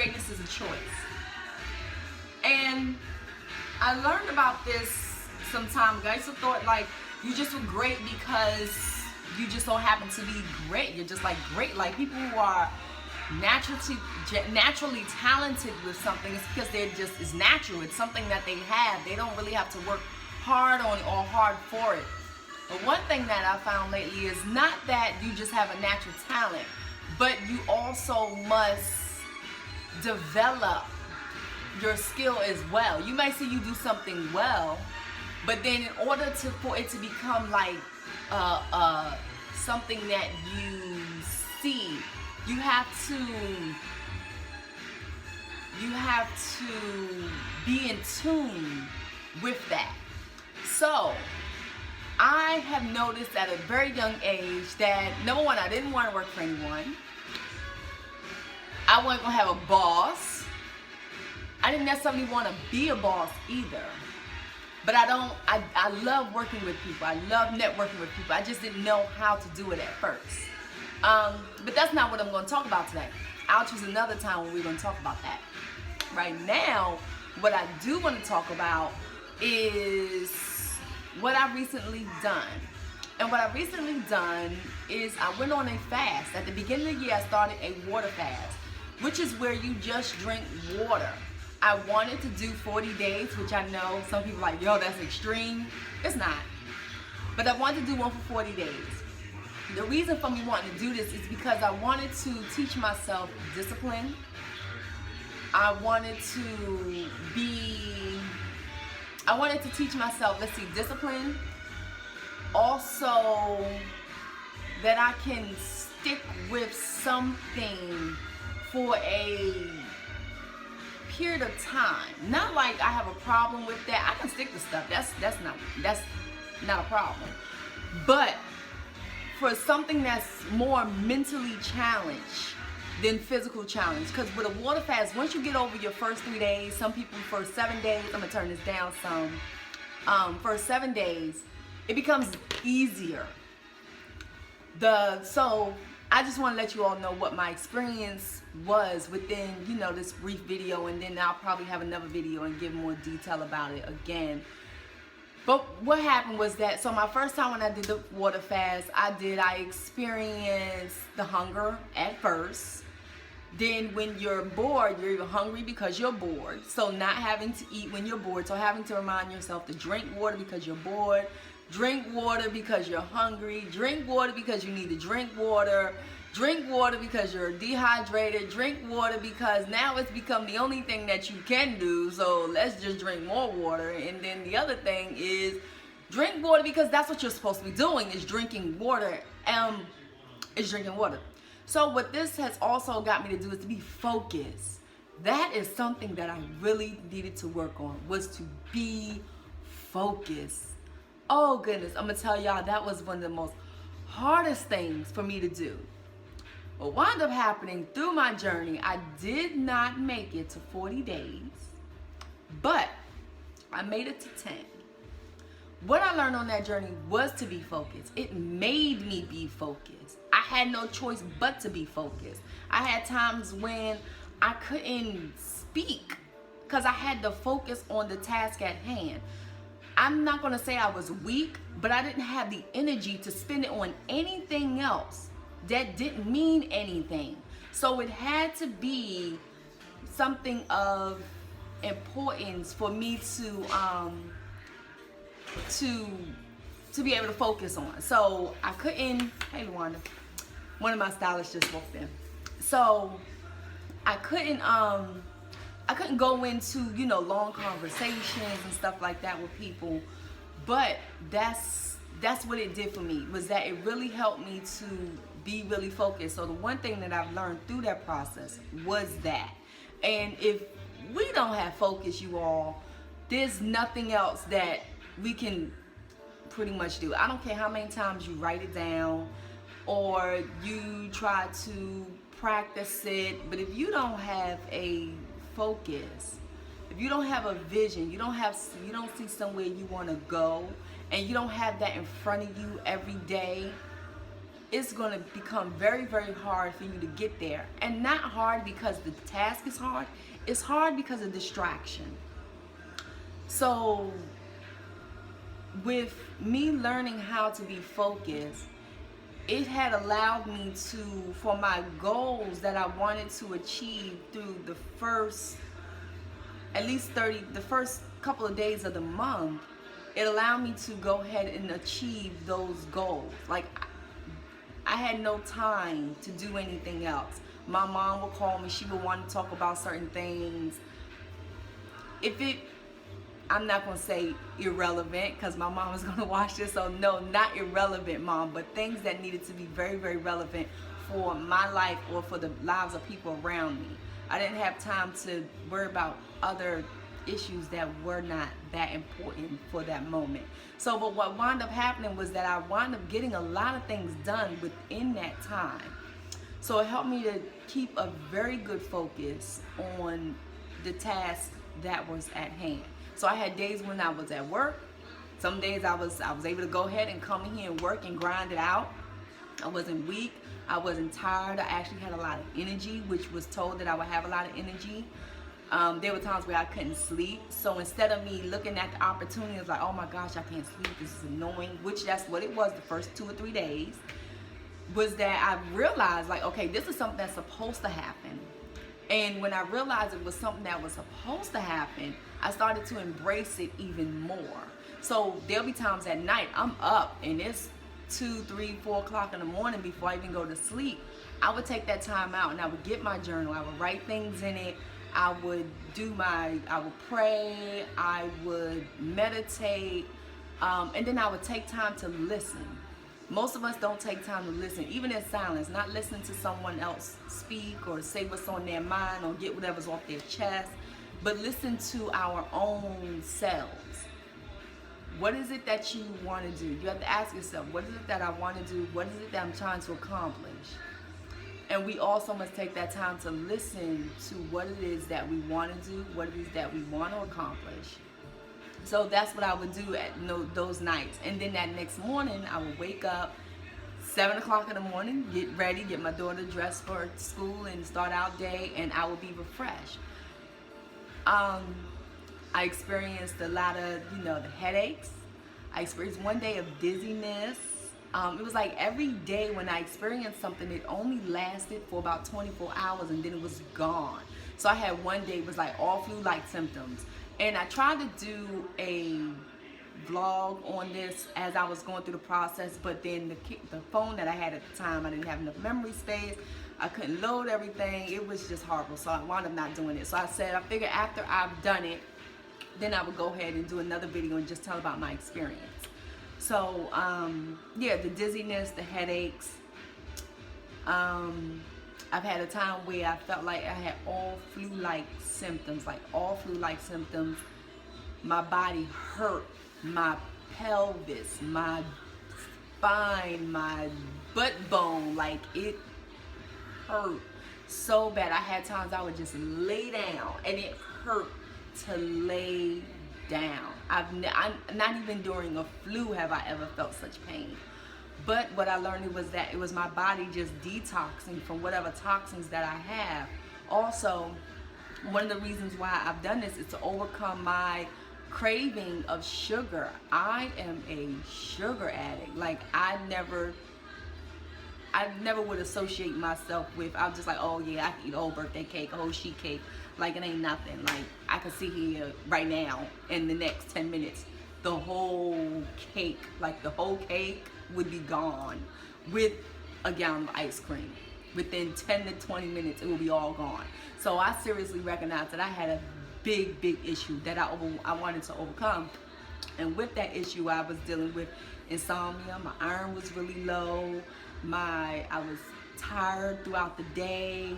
greatness is a choice. And I learned about this some time ago. I used to thought like you just were great because you just don't happen to be great. You're just like great. Like people who are naturally talented with something, it's because it's natural. It's something that they have. They don't really have to work hard on it or hard for it. But one thing that I found lately is not that you just have a natural talent, but you also must develop your skill as well. You might see you do something well, but then in order for it to become like something that you see, you have to be in tune with that. So I have noticed at a very young age that, number one, I didn't want to work for anyone. I wasn't going to have a boss. I didn't necessarily want to be a boss either. But I love working with people. I love networking with people. I just didn't know how to do it at first. But that's not what I'm going to talk about today. I'll choose another time when we're going to talk about that. Right now, what I do want to talk about is what I've recently done. And what I've recently done is I went on a fast. At the beginning of the year, I started a water fast, which is where you just drink water. I wanted to do 40 days, which I know some people are like, yo, that's extreme. It's not. But I wanted to do one for 40 days. The reason for me wanting to do this is because I wanted to teach myself discipline. I wanted to teach myself, discipline. Also, that I can stick with something for a period of time. Not like I have a problem with that. I can stick to stuff. That's not a problem. But for something that's more mentally challenged than physical challenge. Because with a water fast, once you get over your first 3 days, some people for 7 days, I'm gonna turn this down some. For 7 days, it becomes easier. So I just want to let you all know what my experience was within, this brief video, and then I'll probably have another video and give more detail about it again. But what happened was that, so my first time when I did the water fast, I experienced the hunger at first. Then when you're bored, you're hungry because you're bored. So not having to eat when you're bored. So having to remind yourself to drink water because you're bored. Drink water because you're hungry. Drink water because you need to drink water. Drink water because you're dehydrated. Drink water because now it's become the only thing that you can do. So let's just drink more water. And then the other thing is drink water because that's what you're supposed to be doing, is drinking water. So what this has also got me to do is to be focused. That is something that I really needed to work on, was to be focused. Oh goodness, I'm gonna tell y'all, that was one of the most hardest things for me to do. What wound up happening through my journey, I did not make it to 40 days, but I made it to 10. What I learned on that journey was to be focused. It made me be focused. I had no choice but to be focused. I had times when I couldn't speak because I had to focus on the task at hand. I'm not going to say I was weak, but I didn't have the energy to spend it on anything else that didn't mean anything. So it had to be something of importance for me to be able to focus on. So I couldn't, hey Luanda, one of my stylists just walked in. So I couldn't go into, long conversations and stuff like that with people. But that's what it did for me, was that it really helped me to be really focused. So the one thing that I've learned through that process was that. And if we don't have focus, you all, there's nothing else that we can pretty much do. I don't care how many times you write it down or you try to practice it, but if you don't have a focus, if you don't have a vision, you don't see somewhere you want to go, and you don't have that in front of you every day, it's going to become very, very hard for you to get there. And not hard because the task is hard, it's hard because of distraction. So with me learning how to be focused, it had allowed me to, for my goals that I wanted to achieve through the first, at least the first couple of days of the month, it allowed me to go ahead and achieve those goals. Like, I had no time to do anything else. My mom would call me, she would want to talk about certain things. I'm not going to say irrelevant because my mom is going to watch this, so no, not irrelevant, Mom, but things that needed to be very, very relevant for my life or for the lives of people around me. I didn't have time to worry about other issues that were not that important for that moment. So, but what wound up happening was that I wound up getting a lot of things done within that time. So it helped me to keep a very good focus on the task that was at hand. So I had days when I was at work. Some days I was able to go ahead and come in here and work and grind it out. I wasn't weak. I wasn't tired. I actually had a lot of energy, which was told that I would have a lot of energy. There were times where I couldn't sleep. So instead of me looking at the opportunity, I was like, oh my gosh, I can't sleep. This is annoying, which that's what it was the first 2 or 3 days, was that I realized, like, okay, this is something that's supposed to happen. And when I realized it was something that was supposed to happen, I started to embrace it even more. So there'll be times at night I'm up and it's 2, 3, 4 o'clock in the morning before I even go to sleep. I would take that time out and I would get my journal. I would write things in it. I would pray. I would meditate. And then I would take time to listen. Most of us don't take time to listen, even in silence, not listening to someone else speak or say what's on their mind or get whatever's off their chest, but listen to our own selves. What is it that you want to do? You have to ask yourself, what is it that I want to do? What is it that I'm trying to accomplish? And we also must take that time to listen to what it is that we want to do, what it is that we want to accomplish. So that's what I would do at those nights. And then that next morning, I would wake up 7 o'clock in the morning, get ready, get my daughter dressed for school and start our day, and I would be refreshed. I experienced a lot of, the headaches. I experienced one day of dizziness. It was like every day when I experienced something, it only lasted for about 24 hours and then it was gone. So I had one day, it was like all flu-like symptoms. And I tried to do a vlog on this as I was going through the process, but then the phone that I had at the time, I didn't have enough memory space. I couldn't load everything. It was just horrible, so I wound up not doing it. So I figured after I've done it, then I would go ahead and do another video and just tell about my experience. So, yeah, the dizziness, the headaches. I've had a time where I felt like I had all flu-like symptoms, My body hurt, my pelvis, my spine, my butt bone, like it hurt so bad. I had times I would just lay down and it hurt to lay down. Not even during a flu have I ever felt such pain. But what I learned was that it was my body just detoxing from whatever toxins that I have. Also, one of the reasons why I've done this is to overcome my craving of sugar. I am a sugar addict. Like I never would associate myself with, I was just like, oh yeah, I can eat a whole birthday cake, a whole sheet cake. Like it ain't nothing. Like I could sit here right now in the next 10 minutes, the whole cake would be gone with a gallon of ice cream. Within 10 to 20 minutes, it will be all gone. So I seriously recognized that I had a big issue that I wanted to overcome. And with that issue, I was dealing with insomnia. My iron was really low. I was tired throughout the day.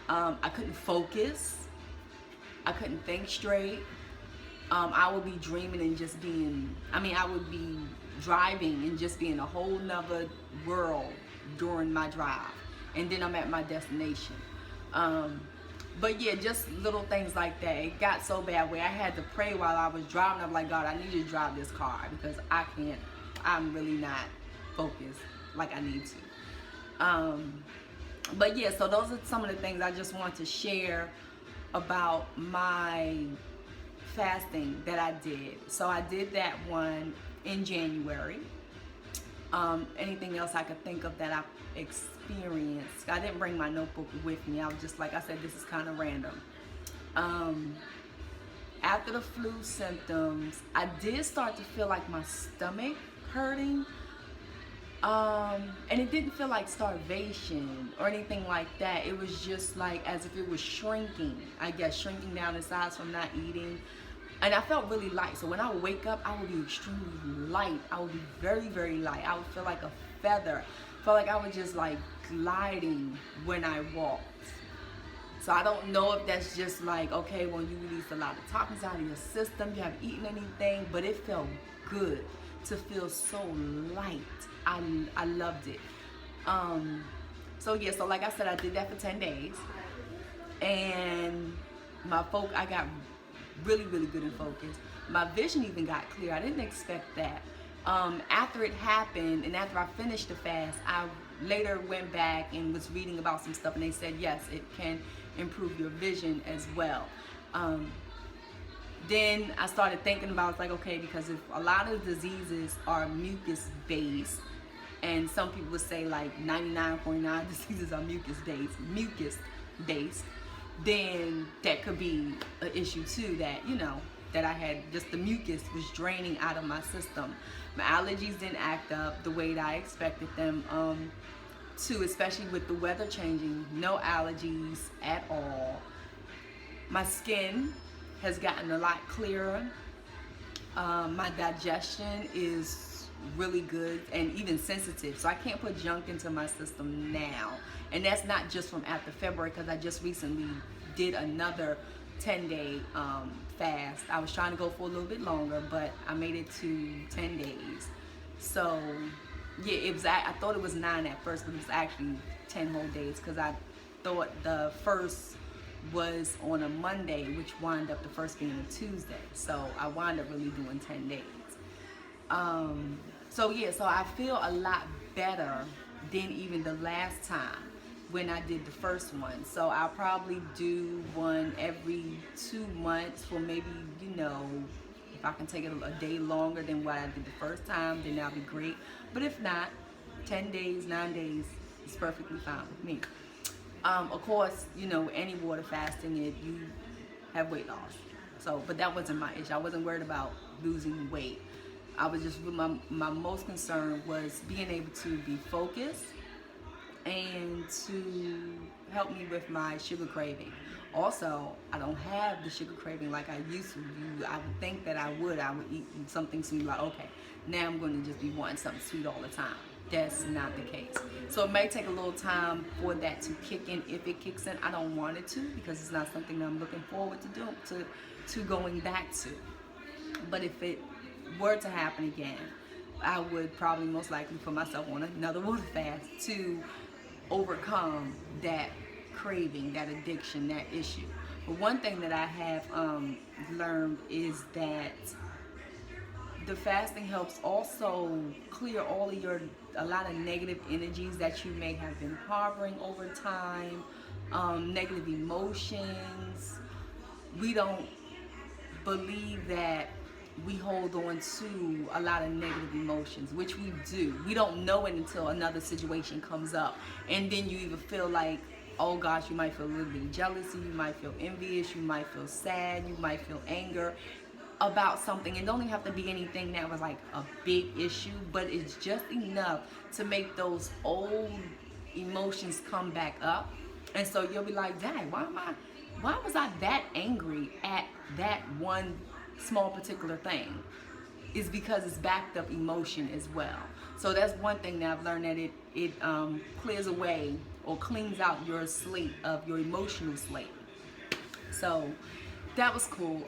I couldn't focus. I couldn't think straight. I would be dreaming and just I would be driving and just be in a whole nother world during my drive. And then I'm at my destination. But yeah, just little things like that. It got so bad where I had to pray while I was driving. I'm like, God, I need you to drive this car because I'm really not focused like I need to. But yeah, so those are some of the things I just want to share about my fasting that I did. So I did that one in January. Anything else I could think of that I experienced? I didn't bring my notebook with me. I was just, like I said, this is kind of random. After the flu symptoms, I did start to feel like my stomach hurting. And it didn't feel like starvation or anything like that. It was just like as if it was shrinking, I guess, shrinking down in size from not eating. And I felt really light. So when I would wake up, I would be extremely light. I would be very, very light. I would feel like a feather. Felt like I was just like gliding when I walked. So I don't know if that's just like, okay, when you release a lot of toxins out of your system, you haven't eaten anything, but it felt good to feel so light. I loved it. So yeah, so like I said, I did that for 10 days. And I got really, really good in focus. My vision even got clear. I didn't expect that. After it happened and after I finished the fast, I later went back and was reading about some stuff, and they said, yes, it can improve your vision as well. Then I started thinking about, like, okay, because if a lot of diseases are mucus based, and some people would say like 99.9 diseases are mucus based, then that could be an issue too, that, you know, that I had just the mucus was draining out of my system. My allergies didn't act up the way that I expected them to, especially with the weather changing. No allergies at all. My skin has gotten a lot clearer. My digestion is really good and even sensitive, so I can't put junk into my system now. And that's not just from after February, because I just recently did another 10-day fast. I was trying to go for a little bit longer, but I made it to 10 days. So yeah, it was, I thought it was 9 at first, but it was actually 10 whole days, because I thought the first was on a Monday, which wound up the first being a Tuesday. So I wound up really doing 10 days. So yeah, so I feel a lot better than even the last time when I did the first one. So I'll probably do one every 2 months for maybe, you know, if I can take it a day longer than what I did the first time, then that'll be great. But if not, 10 days, 9 days is perfectly fine with me. Of course, you know, any water fasting, you have weight loss. So, but that wasn't my issue. I wasn't worried about losing weight. I was just, my most concern was being able to be focused and to help me with my sugar craving. Also, I don't have the sugar craving like I used to. I would think that I would eat something sweet, like, okay, now I'm going to just be wanting something sweet all the time. That's not the case. So it may take a little time for that to kick in. If it kicks in, I don't want it to, because it's not something that I'm looking forward to do, to going back to. But if it were to happen again, I would probably most likely put myself on another water fast to overcome that craving, that addiction, that issue. But one thing that I have learned is that the fasting helps also clear all of a lot of negative energies that you may have been harboring over time, negative emotions. We don't believe that we hold on to a lot of negative emotions, which we do. We don't know it until another situation comes up, and then you even feel like, oh gosh, you might feel a little bit of jealousy, you might feel envious, you might feel sad, you might feel anger about something. It don't even have to be anything that was like a big issue, but it's just enough to make those old emotions come back up. And so you'll be like, dang, why was I that angry at that one small particular thing? Is because it's backed up emotion as well. So that's one thing that I've learned, that it clears away or cleans out your slate of your emotional slate. So that was cool.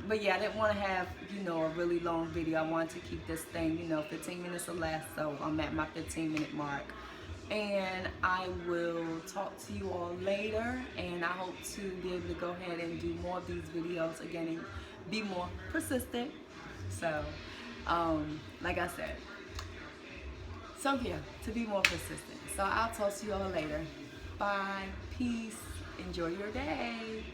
But yeah, I didn't want to have, you know, a really long video. I wanted to keep this thing, you know, 15 minutes or less. So I'm at my 15-minute mark. And I will talk to you all later. And I hope to be able to go ahead and do more of these videos again and be more persistent. So, like I said, So yeah, to be more consistent. So I'll talk to you all later. Bye. Peace. Enjoy your day.